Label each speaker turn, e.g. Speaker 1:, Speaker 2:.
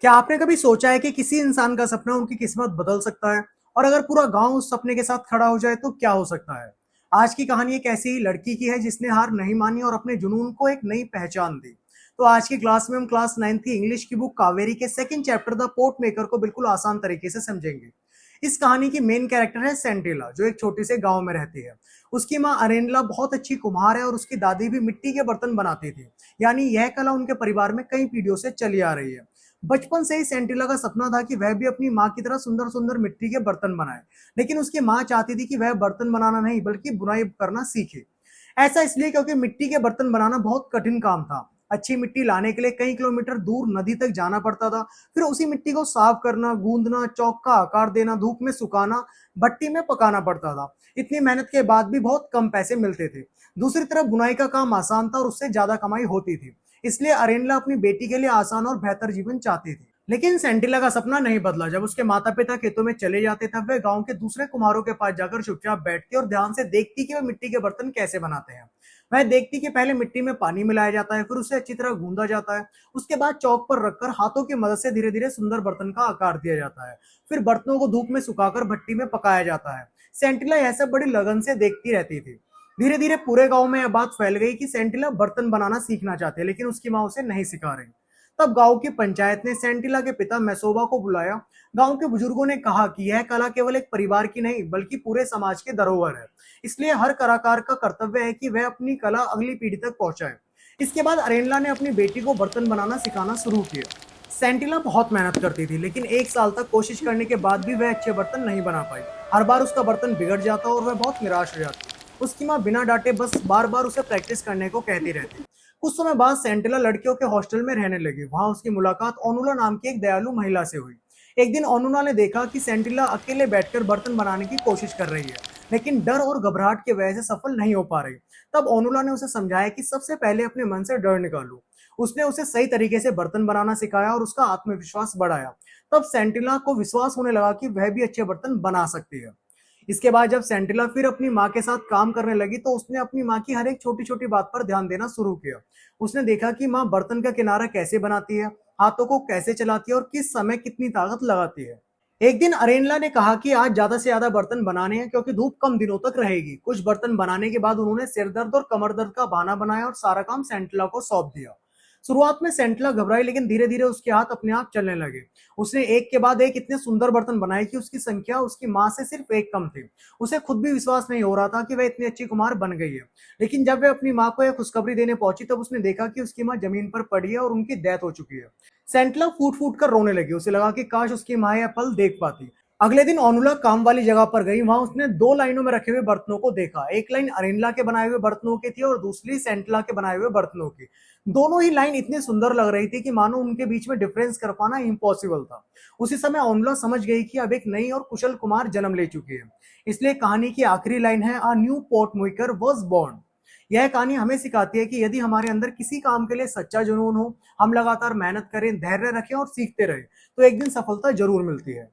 Speaker 1: क्या आपने कभी सोचा है कि किसी इंसान का सपना उनकी किस्मत बदल सकता है? और अगर पूरा गांव उस सपने के साथ खड़ा हो जाए तो क्या हो सकता है? आज की कहानी एक ऐसी ही लड़की की है जिसने हार नहीं मानी और अपने जुनून को एक नई पहचान दी। तो आज की क्लास में हम क्लास 9th की इंग्लिश की बुक कावेरी के second chapter the port maker को बिल्कुल आसान तरीके से समझेंगे। इस कहानी की मेन कैरेक्टर है सेंटिला, जो एक छोटे से गांव में रहती है। उसकी माँ अरेनला बहुत अच्छी कुम्हार है और उसकी दादी भी मिट्टी के बर्तन बनाती थी। यानी यह कला उनके परिवार में कई पीढ़ियों से चली आ रही है। बचपन से ही सेंटिला का सपना था कि वह भी अपनी माँ की तरह सुंदर सुंदर मिट्टी के बर्तन बनाए। लेकिन उसकी माँ चाहती थी कि वह बर्तन बनाना नहीं बल्कि बुनाई करना सीखे। ऐसा इसलिए क्योंकि मिट्टी के बर्तन बनाना बहुत कठिन काम था। अच्छी मिट्टी लाने के लिए कई किलोमीटर दूर नदी तक जाना पड़ता था। फिर उसी मिट्टी को साफ करना, गूंदना, चौक का आकार देना, धूप में सुखाना, भट्टी में पकाना पड़ता था। इतनी मेहनत के बाद भी बहुत कम पैसे मिलते थे। दूसरी तरफ बुनाई का काम आसान था और उससे ज्यादा कमाई होती थी। इसलिए अरेनला अपनी बेटी के लिए आसान और बेहतर जीवन चाहती थी। लेकिन सेंटिला का सपना नहीं बदला। जब उसके माता पिता खेतों में चले जाते तब वह गांव के दूसरे कुम्हारों के पास जाकर चुपचाप बैठती और ध्यान से देखती कि वे मिट्टी के बर्तन कैसे बनाते हैं। वह देखती कि पहले मिट्टी में पानी मिलाया जाता है, फिर उसे अच्छी तरह गूंदा जाता है। उसके बाद चौक पर रखकर हाथों की मदद से धीरे धीरे सुंदर बर्तन का आकार दिया जाता है। फिर बर्तनों को धूप में सुखाकर भट्टी में पकाया जाता है। सेंटिला यह सब बड़ी लगन से देखती रहती थी। धीरे धीरे पूरे गांव में यह बात फैल गई कि सेंटिला बर्तन बनाना सीखना चाहते हैं, लेकिन उसकी माँ उसे नहीं सिखा रही। तब गांव की पंचायत ने सेंटिला के पिता मैसोबा को बुलाया। गांव के बुजुर्गों ने कहा कि यह कला केवल एक परिवार की नहीं बल्कि पूरे समाज की धरोहर है। इसलिए हर कलाकार का कर्तव्य है कि वह अपनी कला अगली पीढ़ी तक पहुंचाए। इसके बाद अरेनला ने अपनी बेटी को बर्तन बनाना सिखाना शुरू किया। सेंटिला बहुत मेहनत करती थी, लेकिन एक साल तक कोशिश करने के बाद भी वह अच्छे बर्तन नहीं बना पाई। हर बार उसका बर्तन बिगड़ जाता और वह बहुत निराश हो जाती। उसकी माँ बिना डांटे बस बार बार उसे प्रैक्टिस करने को कहती रहती। कुछ समय बाद सेंटिला लड़कियों के हॉस्टल में रहने लगी। वहां उसकी मुलाकात ओनुला नाम की एक दयालु महिला से हुई। एक दिन ओनुला ने देखा कि सेंटिला अकेले बैठकर बर्तन बनाने की कोशिश कर रही है, लेकिन डर और घबराहट की वजह से सफल नहीं हो पा रही। तब ओनुला ने उसे समझाया कि सबसे पहले अपने मन से डर निकालो। उसने उसे सही तरीके से बर्तन बनाना सिखाया और उसका आत्मविश्वास बढ़ाया। तब सेंटिला को विश्वास होने लगा कि वह भी अच्छे बर्तन बना सकती है। इसके बाद जब सेंटिला फिर अपनी माँ के साथ काम करने लगी तो उसने अपनी माँ की हर एक छोटी छोटी बात पर ध्यान देना शुरू किया। उसने देखा कि माँ बर्तन का किनारा कैसे बनाती है, हाथों को कैसे चलाती है और किस समय कितनी ताकत लगाती है। एक दिन अरेनला ने कहा कि आज ज्यादा से ज्यादा बर्तन बनाने हैं क्योंकि धूप कम दिनों तक रहेगी। कुछ बर्तन बनाने के बाद उन्होंने सिर दर्द और कमर दर्द का बहाना बनाया और सारा काम सेंटिला को सौंप दिया। शुरुआत में सेंटिला घबराई, लेकिन धीरे धीरे उसके हाथ अपने आप चलने लगे। उसने एक के बाद एक इतने सुंदर बर्तन बनाए कि उसकी संख्या उसकी माँ से सिर्फ एक कम थी। उसे खुद भी विश्वास नहीं हो रहा था कि वह इतनी अच्छी कुम्हार बन गई है। लेकिन जब वह अपनी माँ को यह खुशखबरी देने पहुंची तब उसने देखा कि उसकी माँ जमीन पर पड़ी है और उनकी डेथ हो चुकी है। सेंटिला फूट फूट कर रोने लगी। उसे लगा कि काश उसकी माँ यह पल देख पाती। अगले दिन ओनुला काम वाली जगह पर गई। वहां उसने दो लाइनों में रखे हुए बर्तनों को देखा। एक लाइन अरेनला के बनाए हुए बर्तनों की थी और दूसरी सेंटिला के बनाए हुए बर्तनों की। दोनों ही लाइन इतनी सुंदर लग रही थी कि मानो उनके बीच में डिफरेंस कर पाना इम्पॉसिबल था। उसी समय ओनुला समझ गई कि अब एक नई और कुशल कुमार जन्म ले चुकी है। इसलिए कहानी की आखिरी लाइन है, a new port maker was born. यह कहानी हमें सिखाती है कि यदि हमारे अंदर किसी काम के लिए सच्चा जुनून हो, हम लगातार मेहनत करें, धैर्य रखें और सीखते रहे, तो एक दिन सफलता जरूर मिलती है।